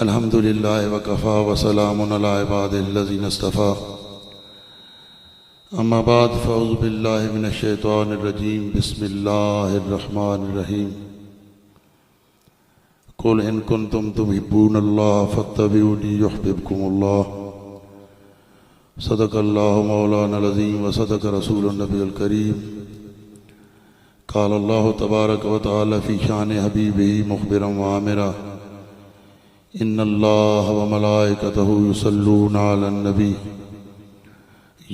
अल्हम्दुलिल्लाह वकफ़ा वसलामुन अला इबादिल्लज़ीना इस्तफ़ा अम्मा बाद फ़अऊज़ु बिल्लाहि मिनश शैतानिर रजीम बिस्मिल्लाहिर रहमानिर रहीम कुल इन कुन्तुम तुहिब्बूनल्लाह फत्तबिऊनी युहब्बिबकुमुल्लाह सदक़ल्लाहु मौलानल अज़ीम व सदक़ रसूलुन नबियुल करीम क़ाल अल्लाहु तबारक व तआला फ़ी शान हबीबिही मुख़बिरन व आमिरा इन्नल्लाह व मलाइकतहु युसल्लूना अलन नबी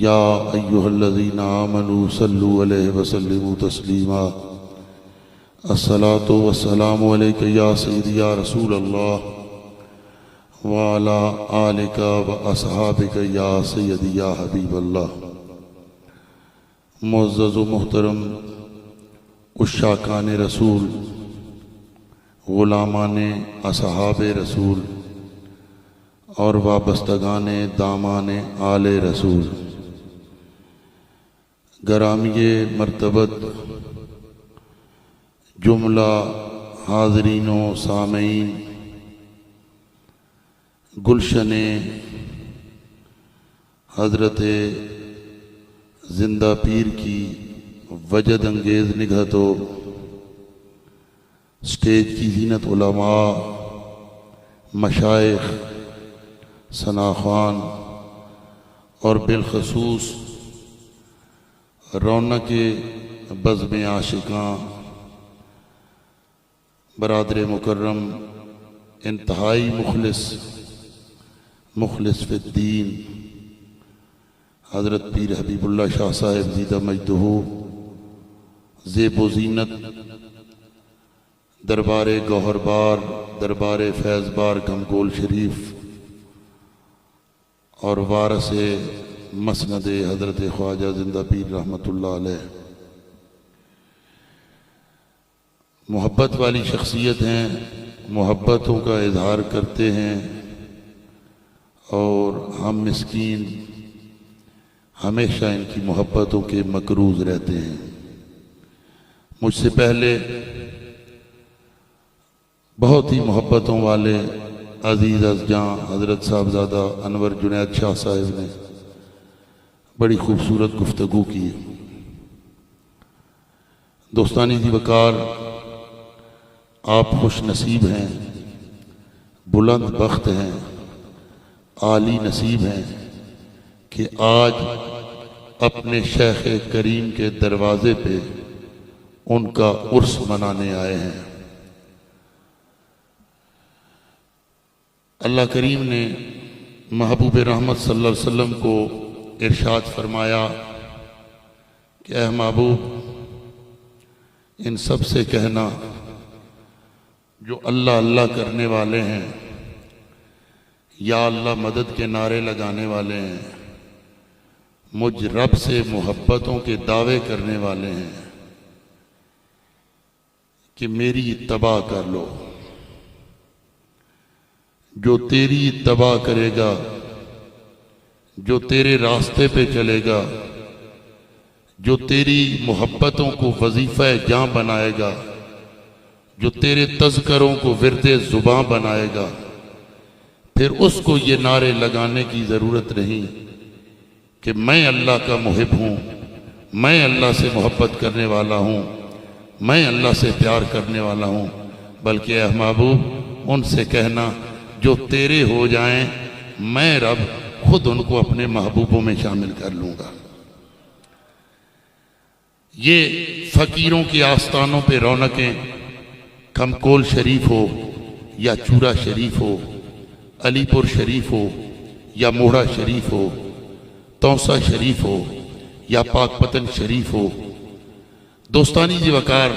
या अय्युहल्लज़ीना आमनू सल्लू अलैहि व सल्लिमू तस्लीमा अस्सलातु वस्सलामु अलैका या सय्यदी या रसूल अल्लाह व अला आलिका व अस्हाबिका या सय्यदी या हबीब अल्लाह। मुअज़्ज़ज़ व मुहतरम उश्शाकान रसूल, ग़ुलामान असहाब रसूल और वाबस्तगान दामान आले रसूल, गरामिये मर्तबत जुमला हाज़रीनो सामईन, गुलशन हज़रत जिंदा पीर की वजद अंगेज़ निगहतो स्टेज की ज़ीनत उलमा, मशाइख, सनाख़ान और बिलखसूस रौनक बज़्म आशिकां बरादर मुकर्रम इंतहाई मुखलिस फ़िद्दीन हज़रत पीर हबीबुल्लाह शाह साहिब ज़ीदा मजदहू ज़ेब व ज़ीनत दरबार गौहरबार, दरबार फैज़बार गमगोल शरीफ और वारस मसनद हज़रत ख्वाजा जिंदा पीर रहमतुल्लाह अलैह, मोहब्बत वाली शख्सियत हैं, मोहब्बतों का इजहार करते हैं और हम मिस्कीन हमेशा इनकी मोहब्बतों के मकरूज़ रहते हैं। मुझसे पहले बहुत ही मोहब्बतों वाले अज़ीज़ अज़जां हज़रत साहबज़ादा अनवर जुनैद शाह साहिब ने बड़ी खूबसूरत गुफ्तगू की। दोस्तानी दी वकार, आप खुश नसीब हैं, बुलंद बख्त हैं, आली नसीब हैं कि आज अपने शेख करीम के दरवाज़े पे उनका उर्स मनाने आए हैं। अल्लाह करीम ने महबूब रहमत सल्लल्लाहु अलैहि वसल्लम को इरशाद फरमाया कि ऐ महबूब, इन सब से कहना जो अल्लाह अल्लाह करने वाले हैं, या अल्लाह मदद के नारे लगाने वाले हैं, मुझ रब से मोहब्बतों के दावे करने वाले हैं कि मेरी इत्तबा कर लो। जो तेरी इत्तबा करेगा, जो तेरे रास्ते पे चलेगा, जो तेरी मोहब्बतों को वजीफ़ा जां बनाएगा, जो तेरे तज़करों को विरदे ज़ुबां बनाएगा, फिर उसको ये नारे लगाने की ज़रूरत नहीं कि मैं अल्लाह का मुहिब हूँ, मैं अल्लाह से मोहब्बत करने वाला हूँ, मैं अल्लाह से प्यार करने वाला हूँ, बल्कि ऐ महबूब, उनसे कहना जो तेरे हो जाएं, मैं रब खुद उनको अपने महबूबों में शामिल कर लूँगा। ये फ़कीरों के आस्थानों पे रौनकें कमकोल शरीफ हो या चूरा शरीफ हो, अलीपुर शरीफ हो या मोड़ा शरीफ हो, तौसा शरीफ हो या पाकपतन शरीफ हो, दोस्तानी जी वकार,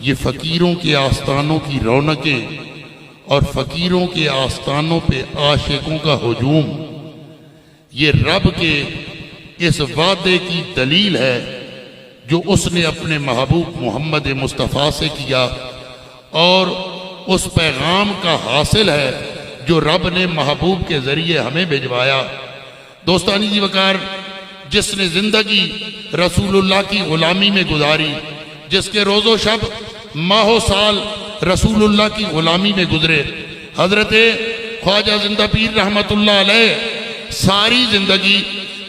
ये फ़कीरों के आस्थानों की रौनकें और फ़कीरों के आस्थानों पे आशिकों का हुजूम, ये रब के इस वादे की दलील है जो उसने अपने महबूब मोहम्मद मुस्तफ़ा से किया और उस पैगाम का हासिल है जो रब ने महबूब के ज़रिए हमें भिजवाया। दोस्तानी जी वकार, जिसने ज़िंदगी रसूलुल्लाह की ग़ुलामी में गुजारी, जिसके रोज़ो शब माहो साल रसूलुल्लाह की गुलामी में गुजरे। हजरत ख्वाजा जिंदा पीर रहमतुल्लाह अलैह सारी जिंदगी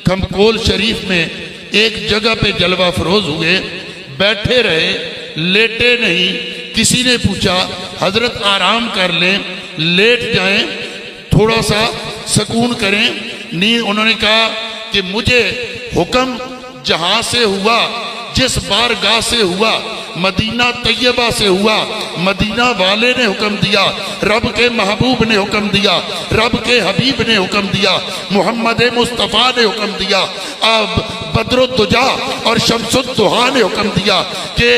कमकोल शरीफ में एक जगह पे जलवा फरोज हुए, बैठे रहे, लेटे नहीं। किसी ने पूछा हजरत आराम कर लें, लेट जाएं, थोड़ा सा सुकून करें, नींद। उन्होंने कहा कि मुझे हुक्म जहां से हुआ, जिस बारगाह से हुआ, मदीना तैयबा से हुआ, मदीना वाले ने हुक्म दिया, रब के महबूब ने हुक्म दिया, रब के हबीब ने हुक्म दिया, मोहम्मद मुस्तफ़ा ने हुक्म दिया, अब बद्रुद्दुजा और शम्सुद्दुहा ने हुक्म दिया कि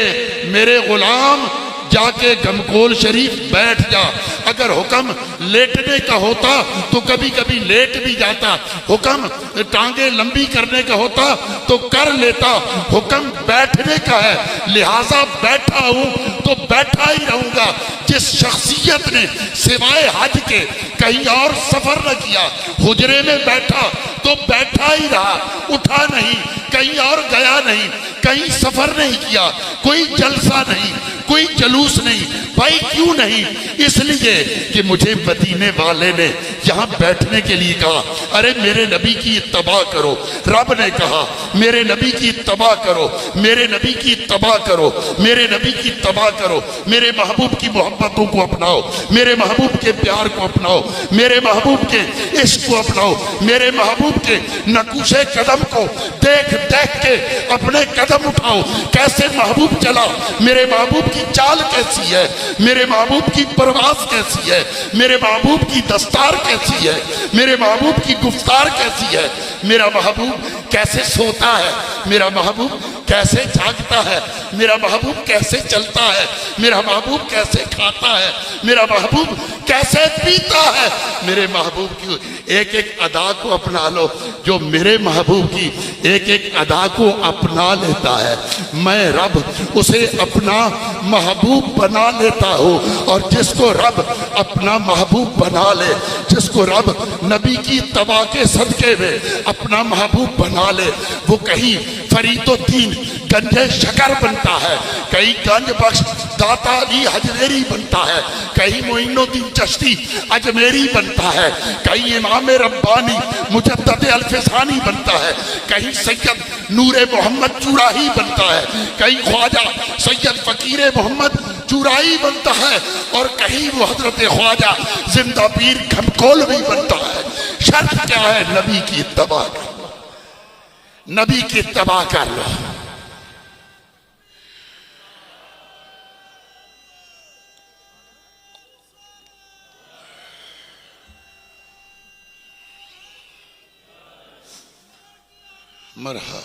मेरे गुलाम जाके गमकोल शरीफ बैठ जा। अगर हुक्म लेटने का होता तो कभी कभी लेट भी जाता, हुक्म टांगे लंबी करने का होता तो कर लेता, हुक्म बैठने का है, लिहाजा बैठा हूं तो बैठा ही रहूंगा। जिस शख्सियत ने सिवाय हज के कहीं और सफर न किया, हुजरे में बैठा तो बैठा ही रहा, उठा नहीं, कहीं और गया नहीं, कहीं सफर नहीं किया, कोई जलसा नहीं, कोई जलूस नहीं। भाई क्यों नहीं? इसलिए कि मुझे मदीने वाले ने यहाँ बैठने के लिए कहा। अरे मेरे नबी की इत्तबा करो, रब ने कहा मेरे नबी की इत्तबा करो, मेरे नबी की इत्तबा करो, मेरे नबी की इत्तबा करो, मेरे महबूब की मोहब्बतों को अपनाओ, मेरे महबूब के प्यार को अपनाओ, मेरे महबूब के इश्क को अपनाओ, मेरे महबूब के नकुशे कदम को देख देख के अपने कदम उठाओ। कैसे महबूब चला, मेरे महबूब की चाल कैसी है, मेरे महबूब की परवाज़ कैसी है, मेरे महबूब की दस्तार कैसी है, मेरे महबूब की गुफ्तार कैसी है, मेरा महबूब कैसे सोता है, मेरा महबूब कैसे जागता है, मेरा महबूब कैसे चलता है, मेरा महबूब कैसे खाता है, मेरा महबूब कैसे पीता है। मेरे महबूब की एक एक अदा को अपना लो। जो मेरे महबूब की एक एक अदा को अपना लेता है, मैं रब उसे अपना महबूब बना लेता हूँ। और जिसको रब अपना महबूब बना ले, जिसको रब नबी की तबा के सदके में अपना महबूब बना ले, वो कहीं फरीदुद्दीन गंजे शकर बनता है, कहीं गंज बख्श दाता अली हजवेरी बनता है, कहीं मोइनुद्दीन चिश्ती अजमेरी बनता है, कहीं इमाम रब्बानी मुजद्दद अल्फसानी बनता है, कहीं सैयद नूरे मोहम्मद चुराही बनता है, कहीं ख्वाजा सैयद फकीर मोहम्मद चुराही बनता है, और कहीं वो हजरत ख्वाजा जिंदा पीर खमकोल भी बनता है। शर्त क्या है? नबी की इत्तबा कर, नबी की इत्तबा कर लो। मरहबा।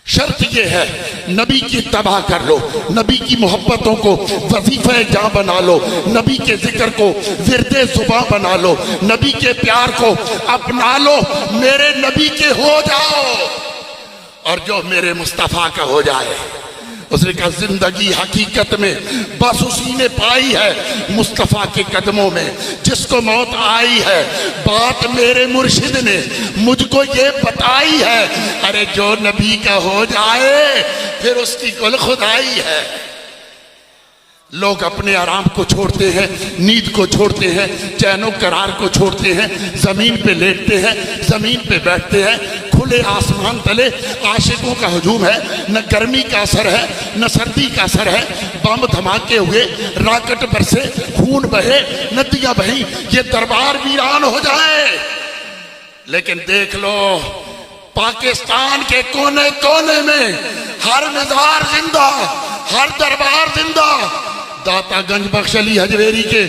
शर्त यह है नबी की तबाह कर लो, नबी की मोहब्बतों को वजीफे जां बना लो, नबी के जिक्र को विरदे जुबां बना लो, नबी के प्यार को अपना लो, मेरे नबी के हो जाओ। और जो मेरे मुस्तफ़ा का हो जाए, उसने कहा जिंदगी हकीकत में बस उसी ने पाई है मुस्तफ़ा के कदमों में। जिसको मौत आई है, बात मेरे मुर्शिद ने मुझको ये बताई है। अरे जो नबी का हो जाए फिर उसकी कुल खुदाई है। लोग अपने आराम को छोड़ते हैं, नींद को छोड़ते हैं, चैनो करार को छोड़ते हैं, जमीन पे लेटते हैं, जमीन पे बैठते हैं। खुले आसमान तले आशिकों का हजूम है, न गर्मी का असर है न सर्दी का असर है। बम धमाके हुए, राकेट बरसे, खून बहे, नदियां बही, ये दरबार वीरान हो जाए। लेकिन देख लो पाकिस्तान के कोने कोने में हर मज़ार जिंदा, हर दरबार जिंदा। दाता गंज बख्श अली हजवेरी के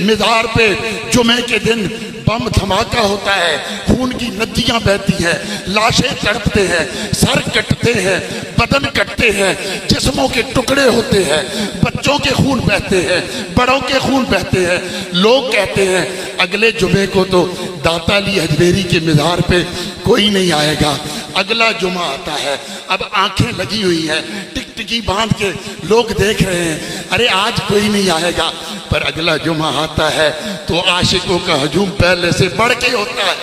मज़ार पे जुमे के दिन बम धमाका होता है, खून की नदियां बहती हैं, लाशें तड़पते हैं, सर कटते हैं, बदन कटते हैं, जिस्मों के टुकड़े होते हैं, बच्चों के खून बहते हैं, बड़ों के खून बहते हैं। लोग कहते हैं अगले जुमे को तो दाता अली हजवेरी के मज़ार पे कोई नहीं आएगा। अगला जुमा आता है, अब आंखें लगी हुई हैं, टिकटिकी बांध के लोग देख रहे हैं, अरे आज कोई नहीं आएगा। पर अगला जुमा आता है तो आशिकों का हजूम पहले से बढ़ के होता है।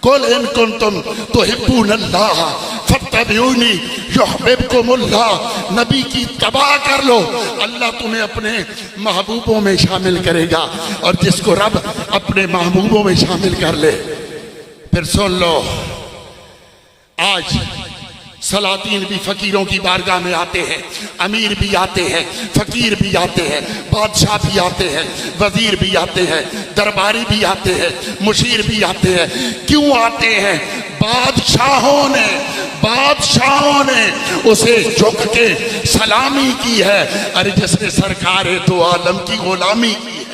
कुल इन कुंतुम तुहिब्बूनल्लाह फत्तबिऊनी युहब्बिबकुमुल्लाह। नबी की तबाह कर लो, अल्लाह तुम्हें अपने महबूबों में शामिल करेगा। और जिसको रब अपने महबूबों में शामिल कर ले, फिर सुन लो, आज सलातीन भी फकीरों की बारगाह में आते हैं, अमीर भी आते हैं, फकीर भी आते हैं, बादशाह भी आते हैं, वजीर भी आते हैं, दरबारी भी आते हैं, मुशीर भी आते हैं। क्यों आते हैं? बादशाहों ने उसे झुक के सलामी की है। अरे जिसने सरकार दो आलम की गुलामी की है,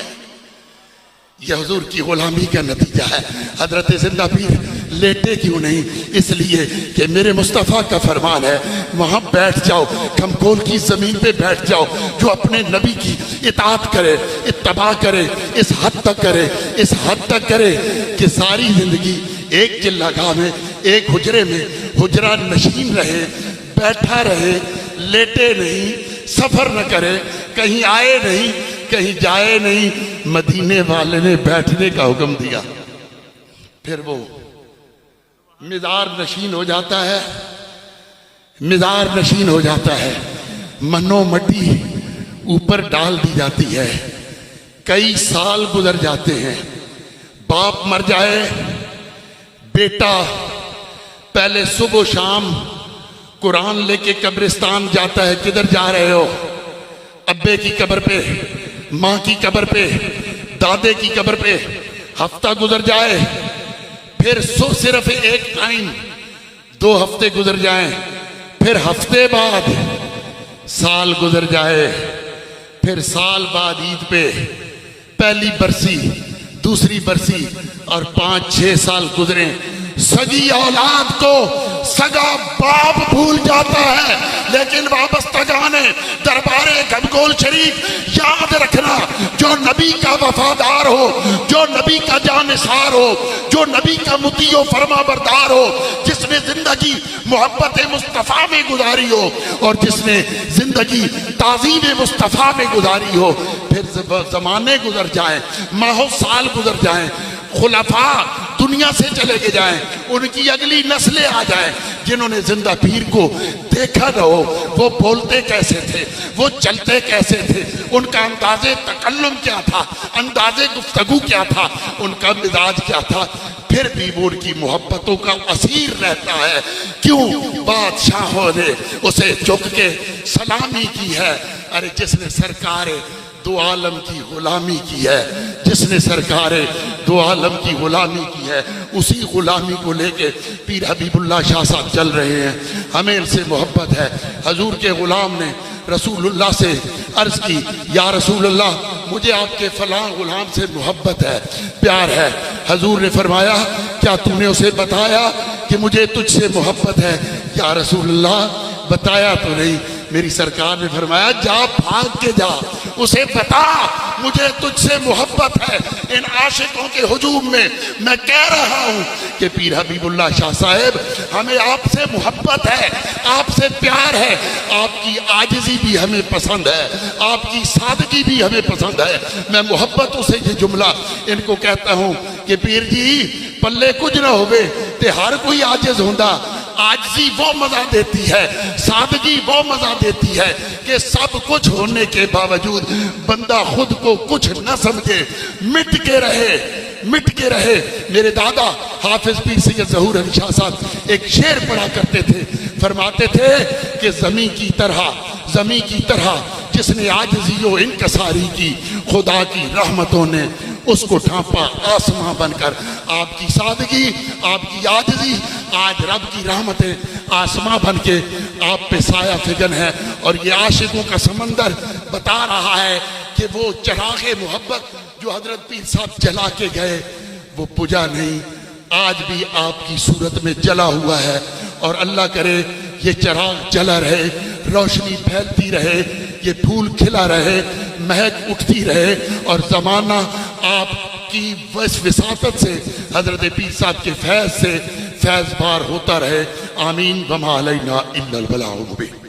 यह हुजूर की गुलामी का नतीजा है। हजरत जिंदा पीर लेटे क्यों नहीं? इसलिए कि मेरे मुस्तफ़ा का फरमान है, वहां बैठ जाओ, खमकोल की जमीन पे बैठ जाओ। जो अपने नबी की इताअत करे, इत्तबा करे, इस हद तक करे कि सारी जिंदगी एक चिल्लागाह में, एक हुजरे में हुजरा नशीन रहे, बैठा रहे, लेटे नहीं, सफर न करे, कहीं आए नहीं, कहीं जाए नहीं। मदीने वाले ने बैठने का हुक्म दिया, फिर वो मिज़ार नशीन हो जाता है, मिज़ार नशीन हो जाता है। मनो मट्टी ऊपर डाल दी जाती है। कई साल गुजर जाते हैं, बाप मर जाए, बेटा पहले सुबह शाम कुरान लेके कब्रिस्तान जाता है। किधर जा रहे हो? अब्बे की कब्र पे, माँ की कब्र पे, दादे की कब्र पे। हफ्ता गुजर जाए, फिर सिर्फ एक टाइम, 2 हफ्ते गुजर जाएं, फिर हफ्ते बाद साल गुजर जाए, फिर साल बाद ईद पे पहली बरसी, दूसरी बरसी, और 5-6 साल गुजरे। सगी औलाद को सगा बाप भूल जाता है, लेकिन वाबस्ता जाने दरबारे गमगोल शरीफ याद रखना, जो नबी का वफादार हो, जो नबी का जानिसार हो, जो नबी का मुतीओ फरमा बरदार हो, जिसने जिंदगी मोहब्बत मुस्तफ़ा में गुजारी हो, और जिसने जिंदगी ताज़ीम मुस्तफ़ा में गुजारी हो। फिर जमाने गुजर जाएं, माहो साल गुजर जाएं, खुलफा दुनिया से चले के जाएं, उनकी अगली नस्लें आ जाएं, जिन्होंने जिंदा पीर को देखा न हो। वो बोलते कैसे थे, वो चलते कैसे थे, उनका अंदाजे तकल्लुम क्या था, अंदाजे गुफ्तगू क्या था, उनका मिजाज क्या था। फिर भी वो उनकी मोहब्बतों का असीर रहता है। क्यों? बादशाहों ने उसे झुक के सलामी की है। अरे जिसने सरकार दो आलम की गुलामी की है, जिसने सरकार दो आलम की गुलामी की है, उसी गुलामी को लेके पीर हबीबुल्लाह शाह साहब चल रहे हैं। हमें इनसे मोहब्बत है। हजूर के गुलाम ने रसूलुल्लाह से अर्ज की, या रसूलुल्लाह, मुझे आपके फलां गुलाम से मोहब्बत है, प्यार है। हजूर ने फरमाया, क्या तूने उसे बताया कि मुझे तुझसे मोहब्बत है? या रसूलुल्लाह, बताया तो नहीं। मेरी सरकार ने फरमाया, जा भाग के जा, उसे बता मुझे तुझसे मोहब्बत है। इन आशिकों के हुजूम में मैं कह रहा हूं कि पीर हबीबुल्लाह शाह साहब, हमें आपसे मोहब्बत है, आपसे प्यार है। आपकी आजिज़ी भी हमें पसंद है, आपकी सादगी भी हमें पसंद है। मैं मोहब्बतों से ये जुमला इनको कहता हूं कि पीर जी, पल्ले कुछ ना होवे ते हर कोई आजिज़ होंदा। आजिज़ी वो मजा देती है, सादगी वो मजा देती है कि सब कुछ होने के बावजूद बंदा खुद को कुछ न समझे, मिट के रहे। मेरे दादा हाफिज पीर सैयद ज़हूर अली शाह साहब एक शेर पढ़ा करते थे, फरमाते थे कि ज़मीं की तरह जिसने आजिज़ी व इनकसारी की, खुदा की रहमतों ने उसको ढांपा आसमां बनकर। आपकी सादगी, आपकी आजिज़ी, आज रब की रहमतें आसमां बन के आप पे साया फिगन है। और ये आशिकों का समंदर बता रहा है कि वो चराग़े मोहब्बत जो हजरत पीर साहब जला के गए, वो बुझा नहीं, आज भी आपकी सूरत में जला हुआ है। और अल्लाह करे ये चिराग जला रहे, रोशनी फैलती रहे, ये फूल खिला रहे, महक उठती रहे, और ज़माना आपकी विसातत से, हजरत पीर साहब के फैज़ से फैज़बार होता रहे। आमीन। वमा अलैना इल्लल बलागुल मुबीन।